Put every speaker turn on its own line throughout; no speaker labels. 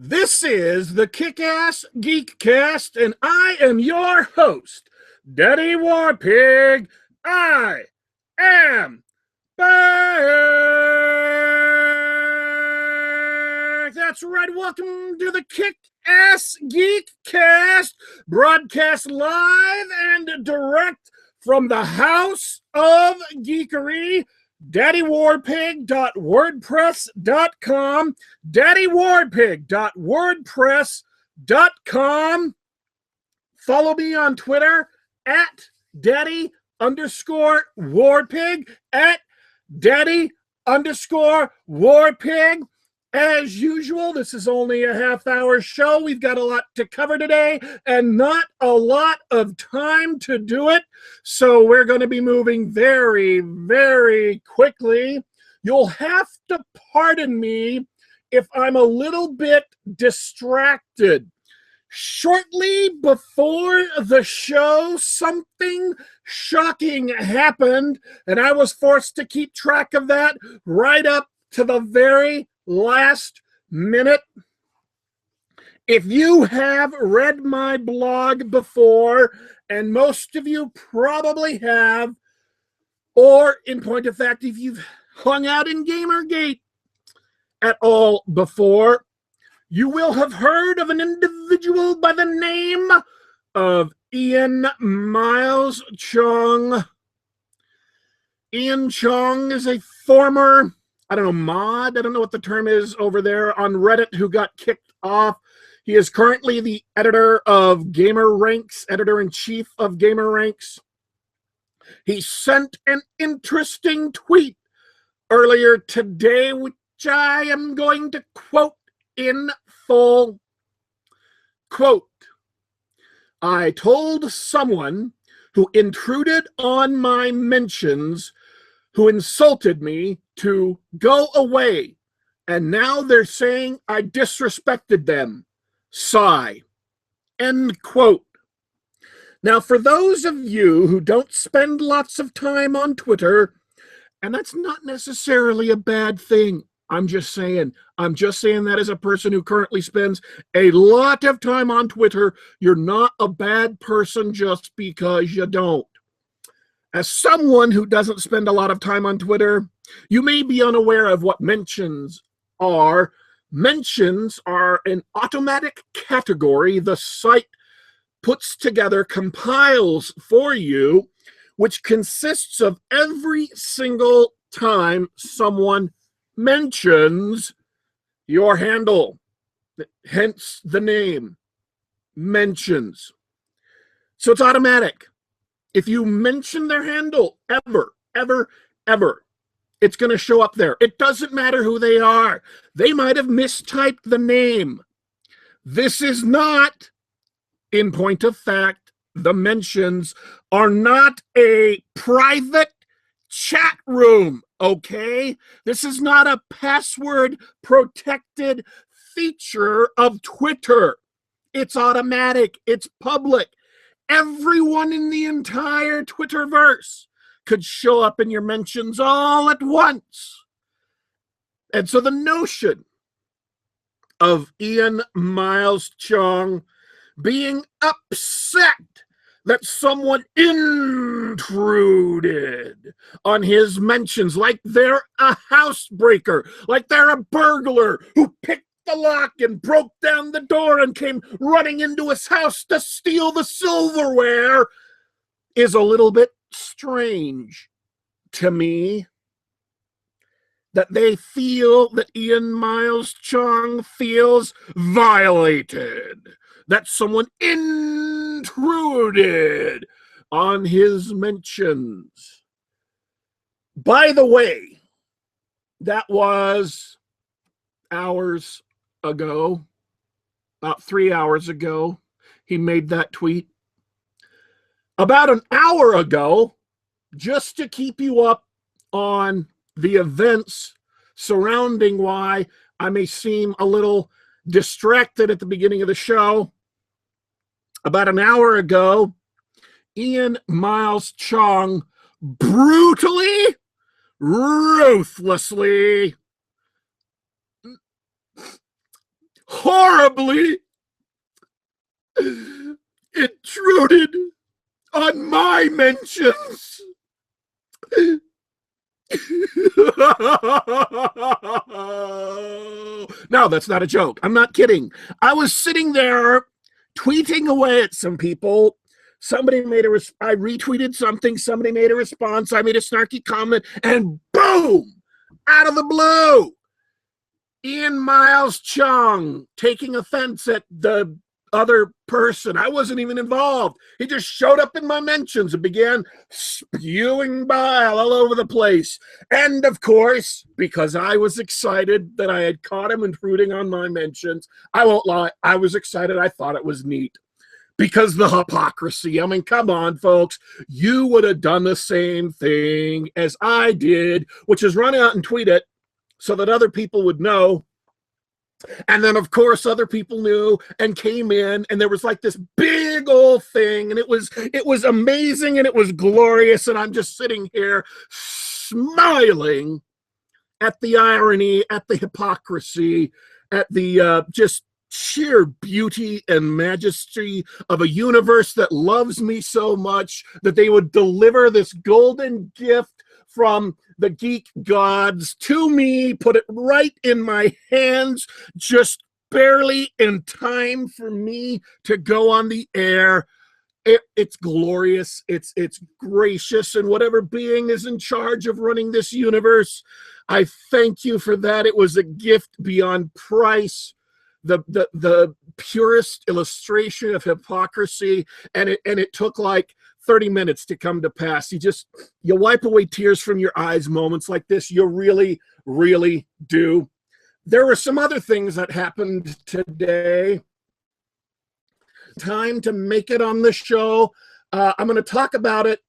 This is the Kick-Ass Geekcast, and I am your host, Daddy Warpig. I am back. That's right. Welcome to the Kick-Ass Geekcast, broadcast live and direct from the House of Geekery. daddywarpig.wordpress.com, daddywarpig.wordpress.com. Follow me on Twitter at daddy_warpig, at daddy_warpig. As usual, this is only a half-hour show. We've got a lot to cover today and not a lot of time to do it. So we're going to be moving very, very quickly. You'll have to pardon me if I'm a little bit distracted. Shortly before the show, something shocking happened, and I was forced to keep track of that right up to the very last minute. If you have read my blog before, and most of you probably have, or in point of fact, if you've hung out in Gamergate at all before, you will have heard of an individual by the name of Ian Miles Chong. Ian Chong is a former, I don't know, mod, I don't know what the term is over there on Reddit, who got kicked off. He is currently the editor of Gamer Ranks, editor-in-chief of Gamer Ranks. He sent an interesting tweet earlier today, which I am going to quote in full. Quote, "I told someone who intruded on my mentions, who insulted me, to go away, and now they're saying I disrespected them. Sigh." End quote. Now, for those of you who don't spend lots of time on Twitter, and that's not necessarily a bad thing, I'm just saying that as a person who currently spends a lot of time on Twitter, you're not a bad person just because you don't. As someone who doesn't spend a lot of time on Twitter, you may be unaware of what mentions are. Mentions are an automatic category the site puts together, compiles for you, which consists of every single time someone mentions your handle, hence the name, mentions. So it's automatic. If you mention their handle ever, it's going to show up there. It doesn't matter who they are. They might have mistyped the name. This is not, in point of fact, the mentions are not a private chat room, okay? This is not a password-protected feature of Twitter. It's automatic. It's public. Everyone in the entire Twitterverse could show up in your mentions all at once. And so the notion of Ian Miles Chong being upset that someone intruded on his mentions, like they're a housebreaker, like they're a burglar who picked the lock and broke down the door and came running into his house to steal the silverware, is a little bit strange to me. That they feel, that Ian Miles Chong feels violated, that someone intruded on his mentions. By the way, that was hours ago, about 3 hours ago, he made that tweet. About an hour ago, just to keep you up on the events surrounding why I may seem a little distracted at the beginning of the show, about an hour ago, Ian Miles Chong brutally, ruthlessly horribly intruded on my mentions. No, that's not a joke. I'm not kidding. I was sitting there tweeting away at some people. Somebody made I retweeted something. Somebody made a response. I made a snarky comment, and boom, out of the blue, Ian Miles Chung taking offense at the other person. I wasn't even involved. He just showed up in my mentions and began spewing bile all over the place. And of course, because I was excited that I had caught him intruding on my mentions, I won't lie, I was excited. I thought it was neat. Because the hypocrisy. I mean, come on, folks. You would have done the same thing as I did, which is run out and tweet it so that other people would know. And then, of course, other people knew and came in, and there was like this big old thing, and it was amazing, and it was glorious, and I'm just sitting here smiling at the irony, at the hypocrisy, at the just sheer beauty and majesty of a universe that loves me so much that they would deliver this golden gift from the geek gods to me, put it right in my hands, just barely in time for me to go on the air. It's glorious. It's gracious. And whatever being is in charge of running this universe, I thank you for that. It was a gift beyond price. The purest illustration of hypocrisy, and it took like 30 minutes to come to pass. You wipe away tears from your eyes moments like this. You really, really do. There were some other things that happened today. Time to make it on the show. I'm going to talk about it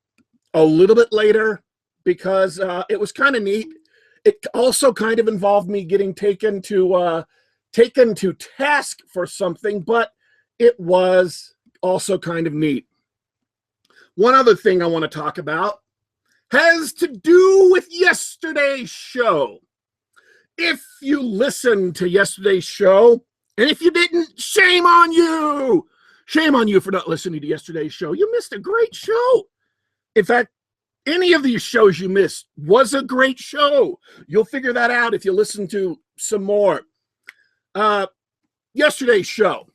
a little bit later because it was kind of neat. It also kind of involved me getting taken to task for something, but it was also kind of neat. One other thing I want to talk about has to do with yesterday's show. If you listened to yesterday's show, and if you didn't, shame on you. Shame on you for not listening to yesterday's show. You missed a great show. In fact, any of these shows you missed was a great show. You'll figure that out if you listen to some more. Yesterday's show.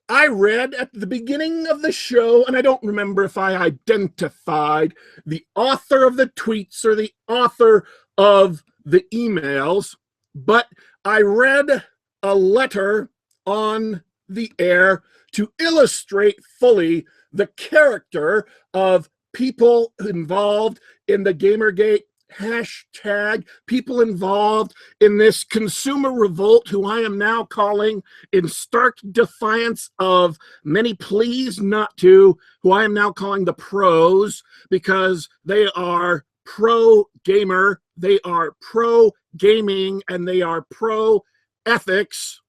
I read at the beginning of the show, and I don't remember if I identified the author of the tweets or the author of the emails, but I read a letter on the air to illustrate fully the character of people involved in the Gamergate hashtag, people involved in this consumer revolt, who I am now calling, in stark defiance of many pleas not to, who I am now calling the pros, because they are pro-gamer, they are pro-gaming, and they are pro-ethics.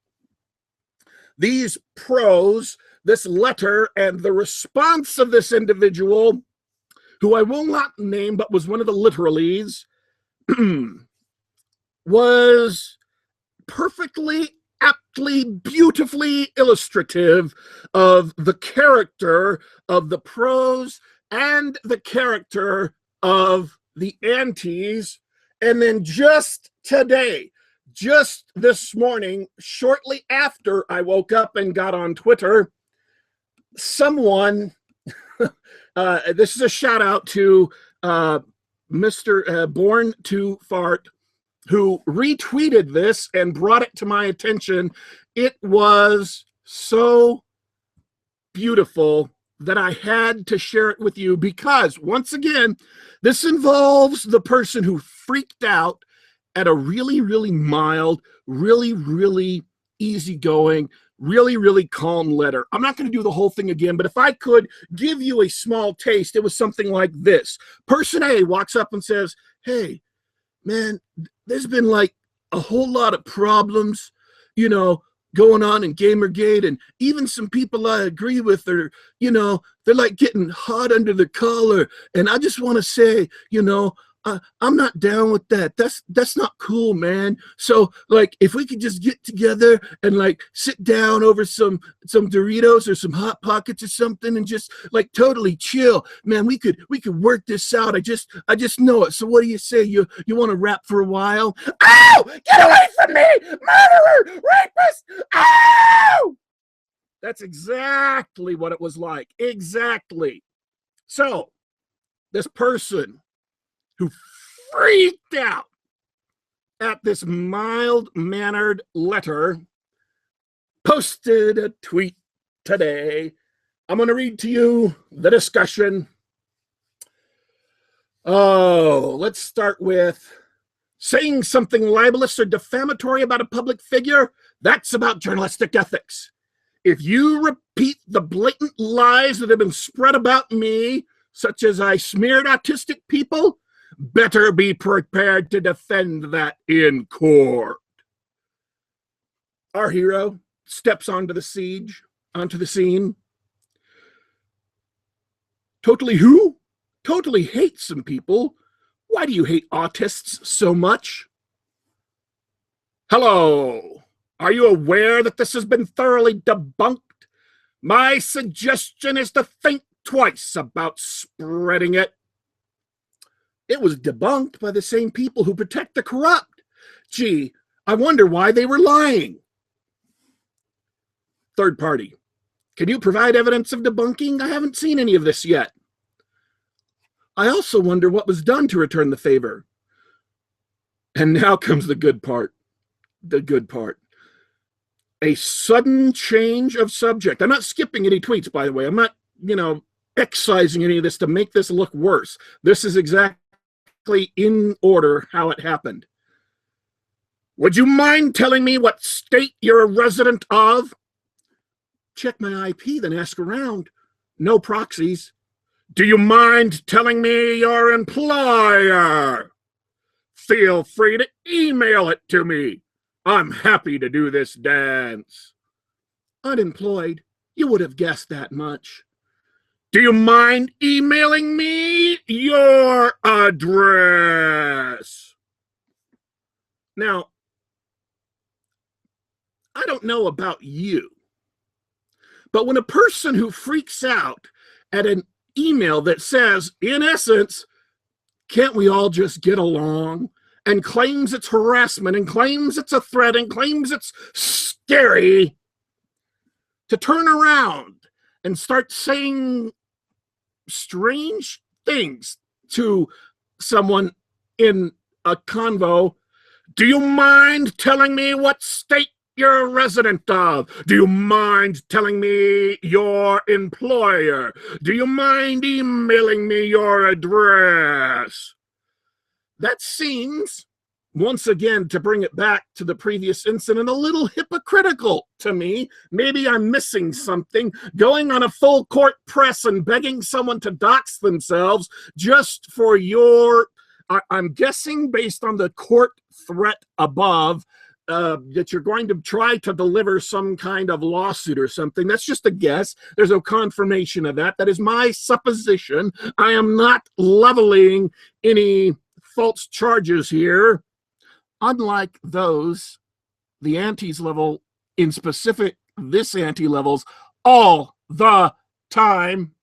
These pros, this letter, and the response of this individual, who I will not name, but was one of the literalies, was perfectly, aptly, beautifully illustrative of the character of the pros and the character of the antis. And then just today, just this morning, shortly after I woke up and got on Twitter, someone... this is a shout out to Mr. Born to Fart, who retweeted this and brought it to my attention. It was so beautiful that I had to share it with you because, once again, this involves the person who freaked out at a really, really mild, really, really easygoing, really, really calm letter. I'm not going to do the whole thing again, but if I could give you a small taste, it was something like this. Person A walks up and says, "Hey, man, there's been like a whole lot of problems, going on in Gamergate, and even some people I agree with are, they're like getting hot under the collar. And I just want to say, I'm not down with that. That's not cool, man. So like, if we could just get together and like sit down over some Doritos or some Hot Pockets or something and just like totally chill, man. We could work this out. I just know it. So what do you say? You want to rap for a while? Ow! Get away from me, murderer, rapist! Ow! That's exactly what it was like. Exactly. So this person who freaked out at this mild-mannered letter posted a tweet today. I'm going to read to you the discussion. Oh, let's start with saying something libelous or defamatory about a public figure. That's about journalistic ethics. If you repeat the blatant lies that have been spread about me, such as I smeared autistic people, better be prepared to defend that in court. Our hero steps onto the scene. Totally hate some people. Why do you hate autists so much? Hello. Are you aware that this has been thoroughly debunked? My suggestion is to think twice about spreading it. It was debunked by the same people who protect the corrupt. Gee, I wonder why they were lying. Third party. Can you provide evidence of debunking? I haven't seen any of this yet. I also wonder what was done to return the favor. And now comes the good part. The good part. A sudden change of subject. I'm not skipping any tweets, by the way. I'm not, excising any of this to make this look worse. This is exactly in order how it happened. Would you mind telling me what state you're a resident of? Check my IP, then ask around. No proxies. Do you mind telling me your employer? Feel free to email it to me. I'm happy to do this dance. Unemployed. You would have guessed that much. Do you mind emailing me your address? Now, I don't know about you, but when a person who freaks out at an email that says, in essence, can't we all just get along? And claims it's harassment, and claims it's a threat, and claims it's scary, to turn around and start saying strange things to someone in a convo. Do you mind telling me what state you're a resident of? Do you mind telling me your employer? Do you mind emailing me your address? That seems, once again, to bring it back to the previous incident, a little hypocritical to me. Maybe I'm missing something. Going on a full court press and begging someone to dox themselves just for your, I'm guessing based on the court threat above, that you're going to try to deliver some kind of lawsuit or something. That's just a guess. There's no confirmation of that. That is my supposition. I am not leveling any false charges here. Unlike those, the antes level, in specific, this ante levels all the time.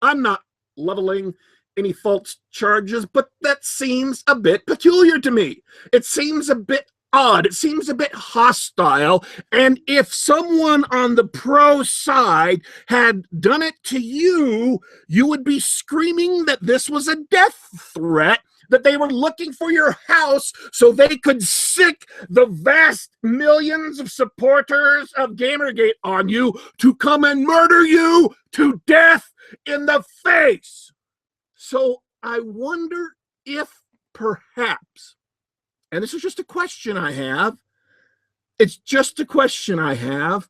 I'm not leveling any false charges, but that seems a bit peculiar to me. It seems a bit odd. It seems a bit hostile. And if someone on the pro side had done it to you, you would be screaming that this was a death threat, that they were looking for your house so they could sick the vast millions of supporters of Gamergate on you to come and murder you to death in the face. So I wonder if perhaps, and this is just a question I have, it's just a question I have,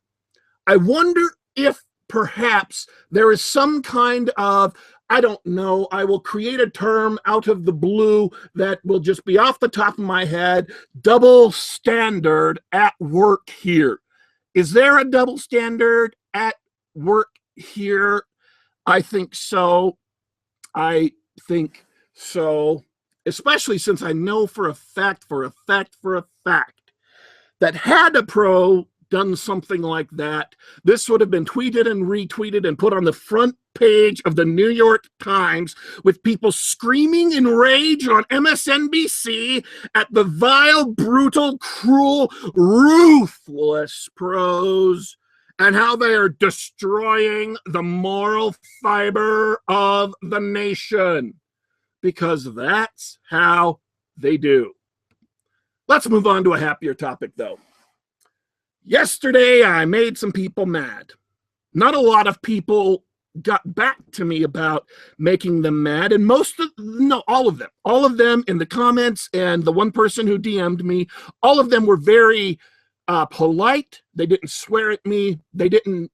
I wonder if perhaps there is some kind of, I don't know, I will create a term out of the blue that will just be off the top of my head, double standard at work here. Is there a double standard at work here? I think so. I think so. especially since I know for a fact, that had a pro done something like that, this would have been tweeted and retweeted and put on the front page of the New York Times with people screaming in rage on MSNBC at the vile, brutal, cruel, ruthless pros and how they are destroying the moral fiber of the nation, because that's how they do. Let's move on to a happier topic, though. Yesterday, I made some people mad. Not a lot of people got back to me about making them mad, and all of them in the comments, and the one person who DM'd me, all of them were very polite. They didn't swear at me. They didn't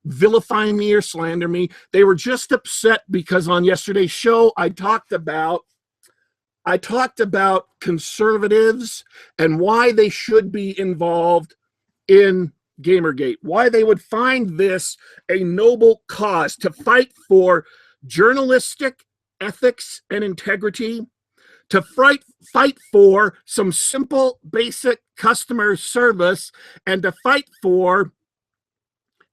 vilify me or slander me. They were just upset because on yesterday's show, I talked about conservatives and why they should be involved in Gamergate, why they would find this a noble cause to fight for journalistic ethics and integrity, to fight for some simple, basic customer service, and to fight for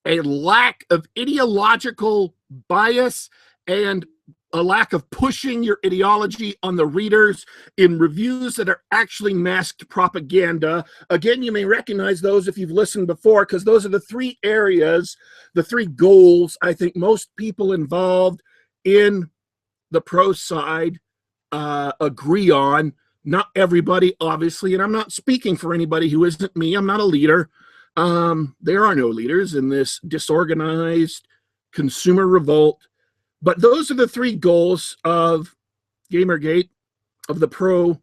a lack of ideological bias and a lack of pushing your ideology on the readers in reviews that are actually masked propaganda. Again, you may recognize those if you've listened before, because those are the three areas, the three goals I think most people involved in the pro side agree on. Not everybody, obviously, and I'm not speaking for anybody who isn't me. I'm not a leader. There are no leaders in this disorganized consumer revolt. But those are the three goals of Gamergate, of the pro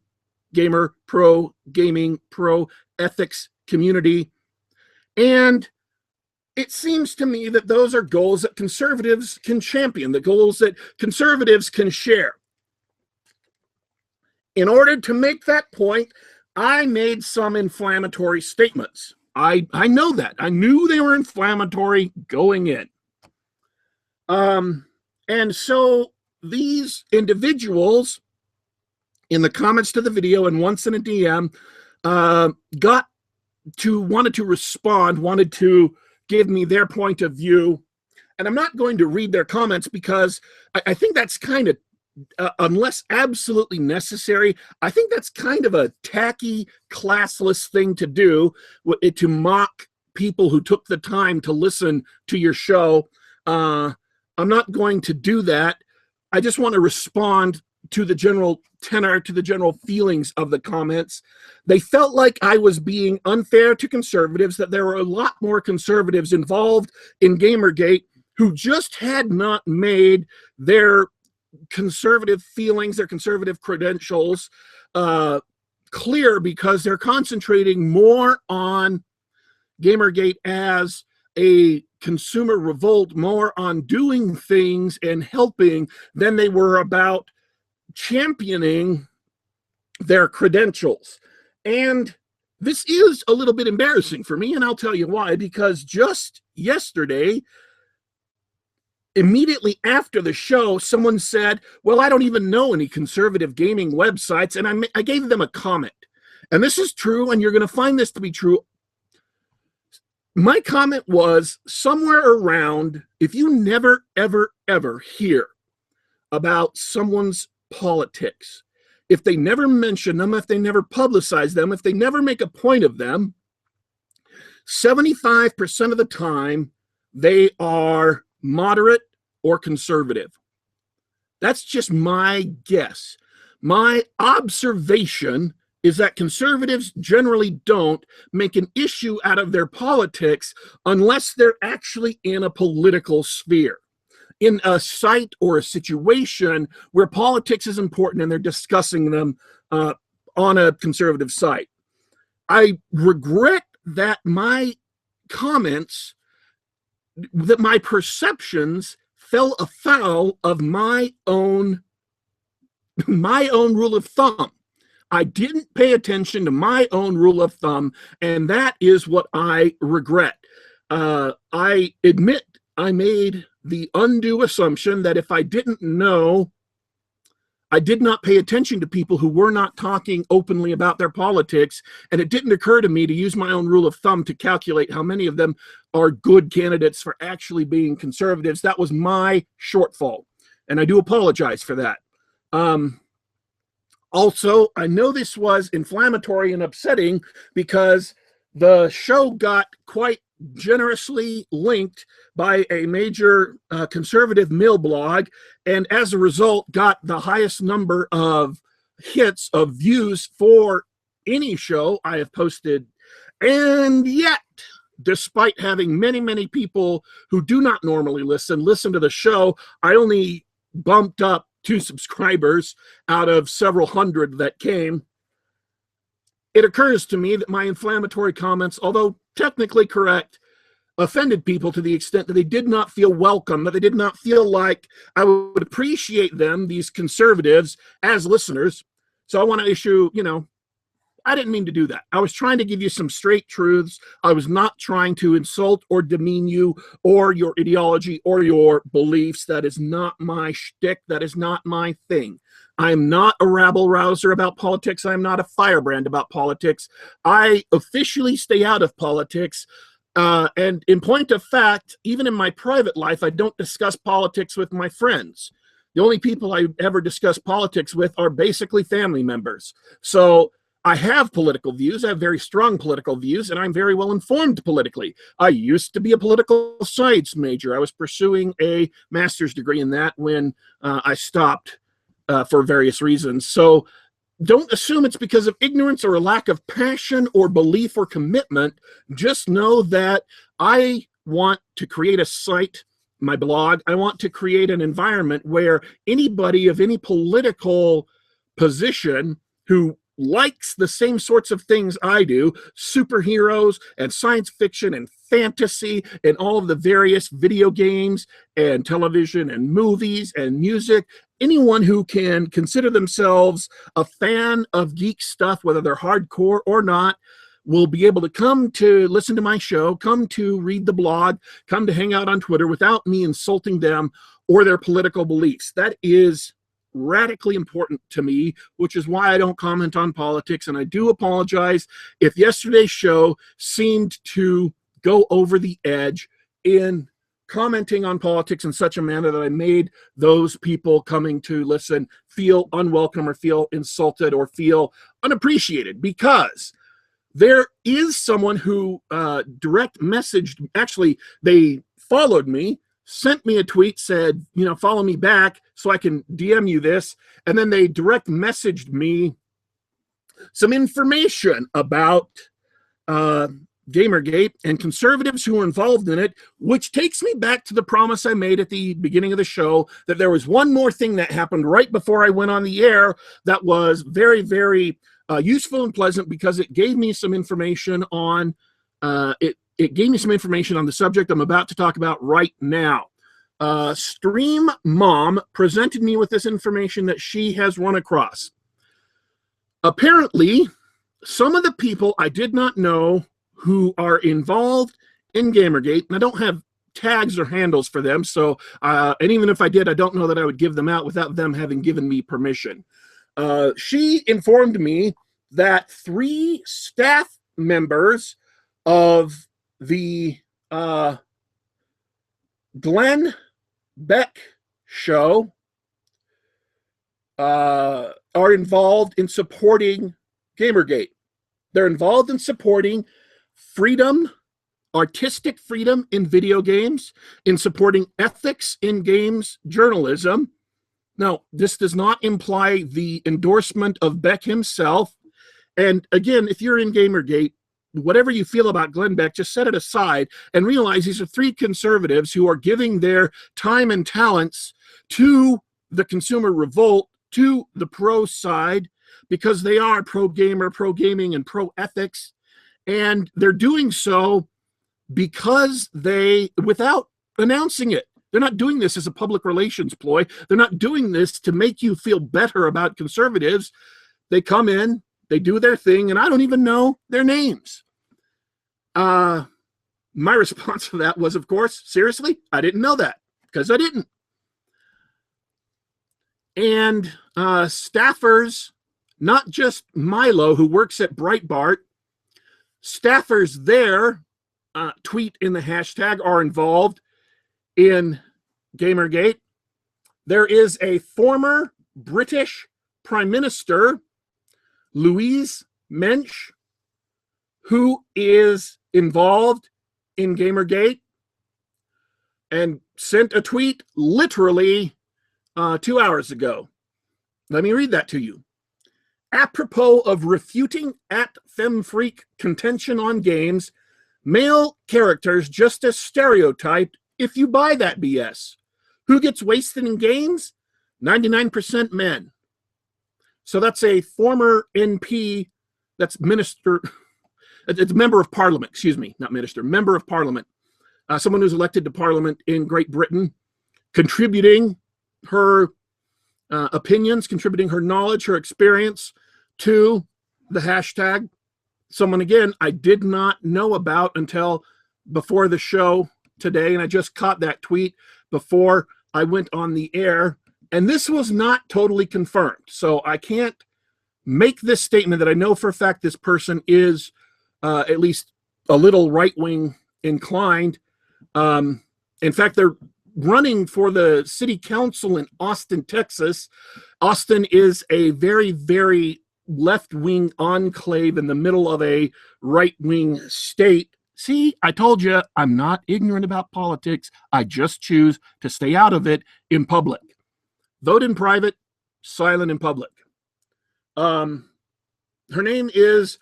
gamer, pro gaming, pro ethics community. And it seems to me that those are goals that conservatives can champion, the goals that conservatives can share. In order to make that point, I made some inflammatory statements. I know that. I knew they were inflammatory going in. And so these individuals in the comments to the video and once in a DM wanted to respond, wanted to give me their point of view. And I'm not going to read their comments because I think that's kind of, unless absolutely necessary, I think that's kind of a tacky, classless thing to do, to mock people who took the time to listen to your show. I'm not going to do that. I just want to respond to the general tenor, to the general feelings of the comments. They felt like I was being unfair to conservatives, that there were a lot more conservatives involved in Gamergate who just had not made their conservative feelings, their conservative credentials clear, because they're concentrating more on Gamergate as a consumer revolt, more on doing things and helping than they were about championing their credentials. And this is a little bit embarrassing for me, and I'll tell you why. Because just yesterday, immediately after the show, someone said, well, I don't even know any conservative gaming websites, and I gave them a comment. And this is true, and you're going to find this to be true. My comment was somewhere around, if you never, ever, ever hear about someone's politics, if they never mention them, if they never publicize them, if they never make a point of them, 75% of the time, they are moderate or conservative. That's just my guess. My observation is that conservatives generally don't make an issue out of their politics unless they're actually in a political sphere, in a site or a situation where politics is important and they're discussing them on a conservative site. I regret that my comments, that my perceptions fell afoul of my own rule of thumb. I didn't pay attention to my own rule of thumb, and that is what I regret. I admit I made the undue assumption that if I didn't know I did not pay attention to people who were not talking openly about their politics, and it didn't occur to me to use my own rule of thumb to calculate how many of them are good candidates for actually being conservatives. That was my shortfall, and I do apologize for that. Also, I know this was inflammatory and upsetting because the show got quite generously linked by a major conservative mill blog, and as a result got the highest number of hits of views for any show I have posted. And yet, despite having many people who do not normally listen to the show, I only bumped up 2 subscribers out of several hundred that came. It occurs to me that my inflammatory comments, although technically correct, offended people to the extent that they did not feel welcome, that they did not feel like I would appreciate them, these conservatives, as listeners. So I want to issue, I didn't mean to do that. I was trying to give you some straight truths. I was not trying to insult or demean you or your ideology or your beliefs. That is not my shtick. That is not my thing. I'm not a rabble-rouser about politics. I'm not a firebrand about politics. I officially stay out of politics. And in point of fact, even in my private life, I don't discuss politics with my friends. The only people I ever discuss politics with are basically family members. So I have political views. I have very strong political views, and I'm very well informed politically. I used to be a political science major. I was pursuing a master's degree in that when I stopped for various reasons. So don't assume it's because of ignorance or a lack of passion or belief or commitment. Just know that I want to create a site, my blog. I want to create an environment where anybody of any political position who likes the same sorts of things I do, superheroes and science fiction and fantasy and all of the various video games and television and movies and music, anyone who can consider themselves a fan of geek stuff, whether they're hardcore or not, will be able to come to listen to my show, come to read the blog, come to hang out on Twitter without me insulting them or their political beliefs. That is radically important to me, which is why I don't comment on politics. And I do apologize if yesterday's show seemed to go over the edge in commenting on politics in such a manner that I made those people coming to listen feel unwelcome or feel insulted or feel unappreciated, because there is someone who direct messaged, actually they followed me, sent me a tweet, said, follow me back so I can DM you this. And then they direct messaged me some information about Gamergate and conservatives who were involved in it, which takes me back to the promise I made at the beginning of the show that there was one more thing that happened right before I went on the air that was very, very useful and pleasant, because it gave me some information on it gave me some information on the subject I'm about to talk about right now. Stream Mom presented me with this information that she has run across. Apparently, some of the people I did not know who are involved in Gamergate, and I don't have tags or handles for them, so and even if I did, I don't know that I would give them out without them having given me permission. She informed me that 3 staff members of the Glenn Beck show are involved in supporting Gamergate. They're involved in supporting freedom, artistic freedom in video games, in supporting ethics in games journalism. Now, this does not imply the endorsement of Beck himself. And again, if you're in Gamergate, whatever you feel about Glenn Beck, just set it aside and realize these are 3 conservatives who are giving their time and talents to the consumer revolt, to the pro side, because they are pro-gamer, pro-gaming, and pro-ethics. And they're doing so because they, without announcing it, they're not doing this as a public relations ploy. They're not doing this to make you feel better about conservatives. They come in, they do their thing, and I don't even know their names. My response to that was, of course, seriously, I didn't know that, because I didn't. And staffers, not just Milo, who works at Breitbart, staffers there, tweet in the hashtag, are involved in Gamergate. There is a former British Prime Minister, Louise Mensch, who is involved in Gamergate and sent a tweet literally 2 hours ago. Let me read that to you. Apropos of refuting at FemFreak contention on games, male characters just as stereotyped if you buy that BS. Who gets wasted in games? 99% men. So that's a former NP, that's minister, it's member of parliament, excuse me, not minister, member of parliament. Someone who's elected to parliament in Great Britain, contributing her opinions, contributing her knowledge, her experience to the hashtag. Someone, again, I did not know about until before the show today, and I just caught that tweet before I went on the air, and this was not totally confirmed. So I can't make this statement that I know for a fact this person is at least a little right-wing inclined. In fact, they're running for the city council in Austin, Texas. Austin is a very, very left-wing enclave in the middle of a right-wing state. See, I told you, I'm not ignorant about politics. I just choose to stay out of it in public. Vote in private, silent in public. Her name is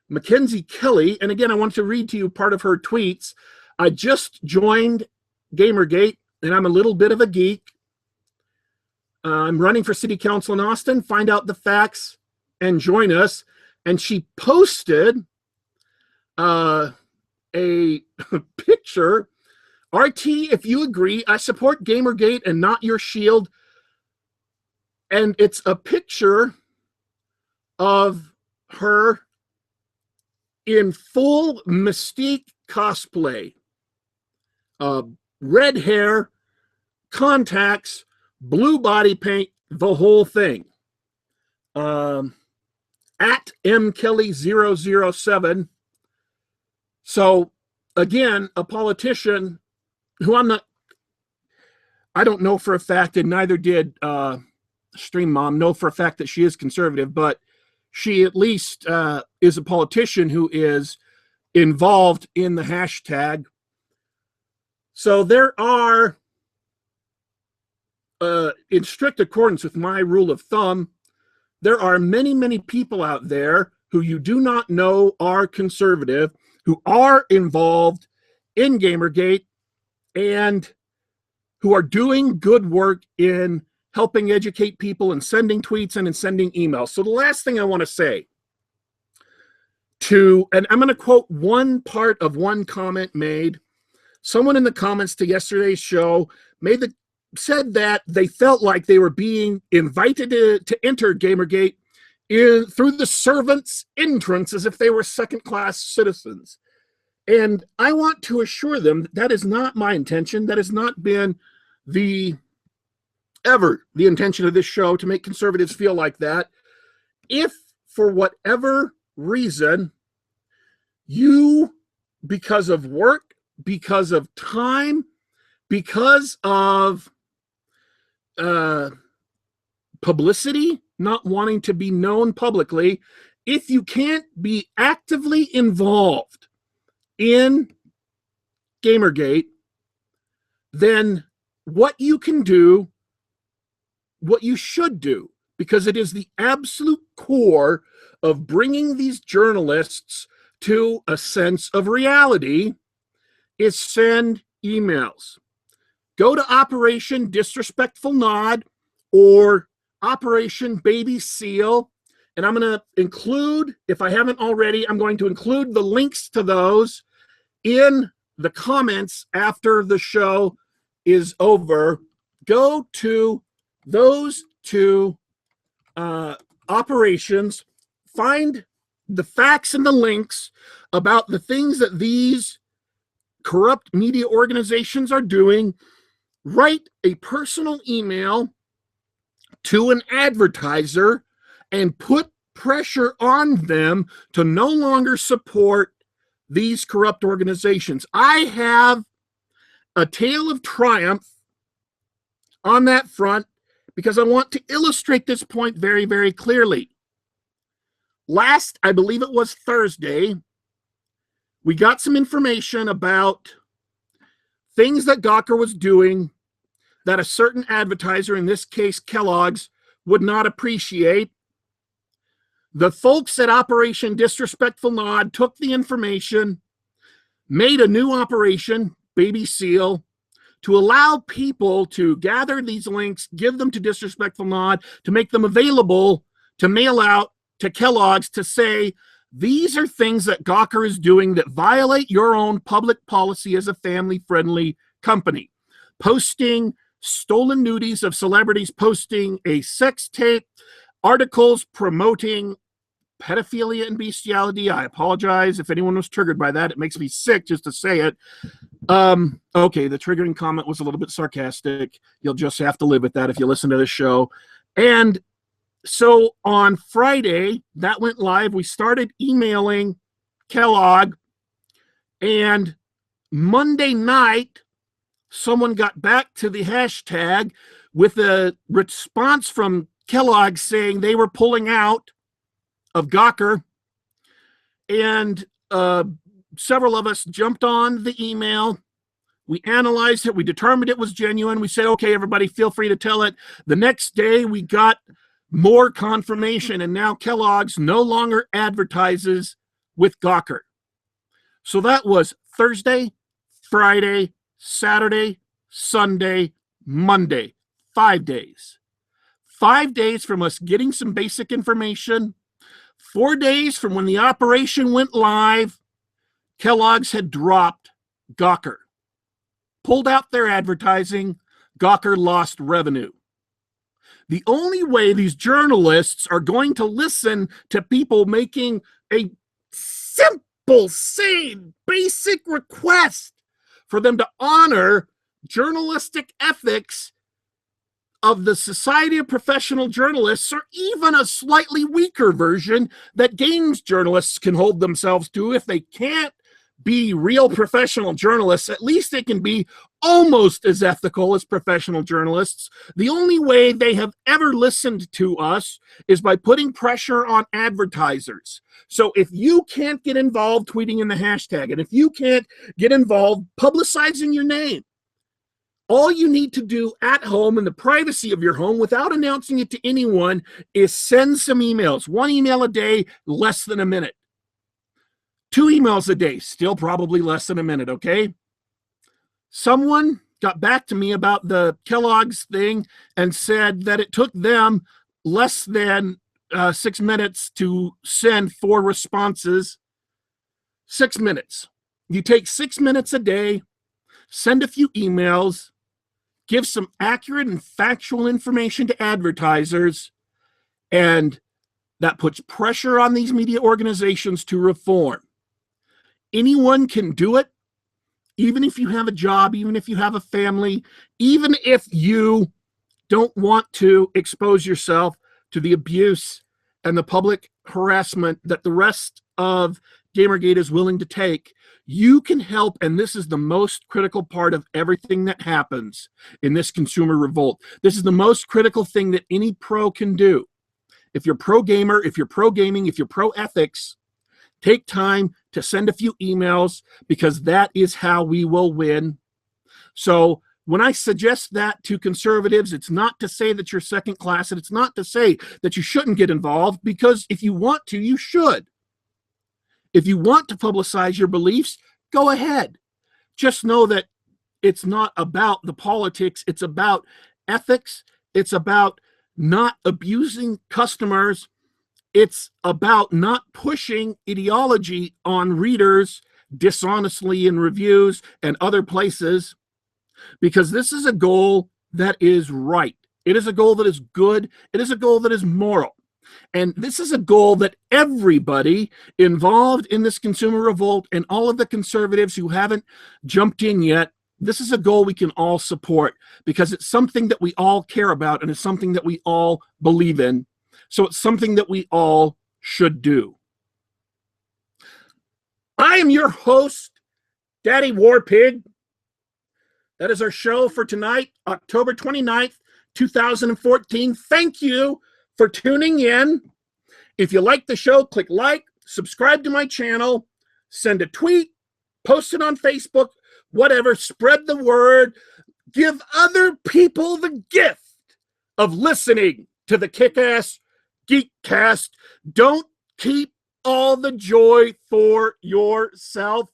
Mackenzie Kelly. And again, I want to read to you part of her tweets. I just joined Gamergate, and I'm a little bit of a geek. I'm running for city council in Austin. Find out the facts and join us. And she posted a picture. RT, if you agree, I support Gamergate and not your shield. And it's a picture of her in full Mystique cosplay. Red hair, contacts, blue body paint, the whole thing. At mkelly007. So again, a politician who I don't know for a fact, and neither did Stream Mom know for a fact that she is conservative, but she at least is a politician who is involved in the hashtag. So there are, in strict accordance with my rule of thumb, there are many, many people out there who you do not know are conservative, who are involved in Gamergate, and who are doing good work in helping educate people and sending tweets and sending emails. So the last thing I want to say and I'm going to quote one part of one comment made. Someone in the comments to yesterday's show said that they felt like they were being invited to enter Gamergate through the servants' entrance as if they were second-class citizens. And I want to assure them that is not my intention. That has not been ever the intention of this show to make conservatives feel like that. If for whatever reason you, because of work, because of time, because of publicity, not wanting to be known publicly, if you can't be actively involved in Gamergate, then what you can do, what you should do, because it is the absolute core of bringing these journalists to a sense of reality, is send emails. Go to Operation Disrespectful Nod or Operation Baby Seal, and I'm going to include, if I haven't already, I'm going to include the links to those in the comments after the show is over. Go to those two operations, find the facts and the links about the things that these corrupt media organizations are doing. Write a personal email to an advertiser and put pressure on them to no longer support these corrupt organizations. I have a tale of triumph on that front because I want to illustrate this point very, very clearly. Last, I believe it was Thursday, we got some information about things that Gawker was doing that a certain advertiser, in this case Kellogg's, would not appreciate. The folks at Operation Disrespectful Nod took the information, made a new operation, Baby Seal, to allow people to gather these links, give them to Disrespectful Nod, to make them available to mail out to Kellogg's to say, these are things that Gawker is doing that violate your own public policy as a family-friendly company. Posting stolen nudies of celebrities, posting a sex tape, articles promoting pedophilia and bestiality. I apologize if anyone was triggered by that. It makes me sick just to say it. Okay, the triggering comment was a little bit sarcastic. You'll just have to live with that if you listen to this show. And so on Friday, that went live. We started emailing Kellogg, and Monday night, someone got back to the hashtag with a response from Kellogg saying they were pulling out of Gawker, and several of us jumped on the email. We analyzed it. We determined it was genuine. We said, okay, everybody, feel free to tell it. The next day, we got more confirmation, and now Kellogg's no longer advertises with Gawker. So that was Thursday, Friday, Saturday, Sunday, Monday. 5 days. 5 days from us getting some basic information. 4 days from when the operation went live, Kellogg's had dropped Gawker. Pulled out their advertising. Gawker lost revenue. The only way these journalists are going to listen to people making a simple, sane, basic request for them to honor journalistic ethics of the Society of Professional Journalists, or even a slightly weaker version that games journalists can hold themselves to. If they can't be real professional journalists, at least they can be almost as ethical as professional journalists. The only way they have ever listened to us is by putting pressure on advertisers. So if you can't get involved tweeting in the hashtag, and if you can't get involved publicizing your name, all you need to do at home in the privacy of your home without announcing it to anyone is send some emails. 1 email a day, less than a minute. 2 emails a day, still probably less than a minute, okay? Someone got back to me about the Kellogg's thing and said that it took them less than 6 minutes to send 4 responses. 6 minutes. You take 6 minutes a day, send a few emails, give some accurate and factual information to advertisers, and that puts pressure on these media organizations to reform. Anyone can do it, even if you have a job, even if you have a family, even if you don't want to expose yourself to the abuse and the public harassment that the rest of Gamergate is willing to take. You can help, and this is the most critical part of everything that happens in this consumer revolt. This is the most critical thing that any pro can do. If you're pro gamer, if you're pro gaming, if you're pro ethics, take time to send a few emails, because that is how we will win. So when I suggest that to conservatives, it's not to say that you're second class, and it's not to say that you shouldn't get involved, because if you want to, you should. If you want to publicize your beliefs, go ahead. Just know that it's not about the politics. It's about ethics. It's about not abusing customers. It's about not pushing ideology on readers dishonestly in reviews and other places, because this is a goal that is right. It is a goal that is good. It is a goal that is moral. And this is a goal that everybody involved in this consumer revolt, and all of the conservatives who haven't jumped in yet, this is a goal we can all support because it's something that we all care about and it's something that we all believe in. So it's something that we all should do. I am your host, Daddy Warpig. That is our show for tonight, October 29th, 2014. Thank you for tuning in. If you like the show, click like, subscribe to my channel, send a tweet, post it on Facebook, whatever, spread the word, give other people the gift of listening to the Kick-Ass Geekcast. Don't keep all the joy for yourself.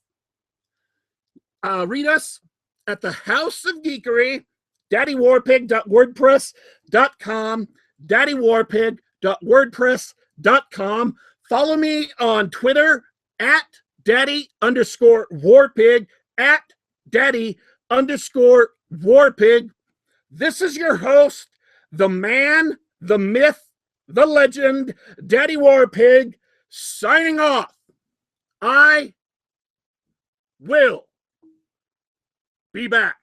Read us at the House of Geekery, daddywarpig.wordpress.com, daddywarpig.wordpress.com. Follow me on Twitter at daddy_warpig, at daddy_warpig. This is your host, the man, the myth, the legend, Daddy Warpig, signing off. I will be back.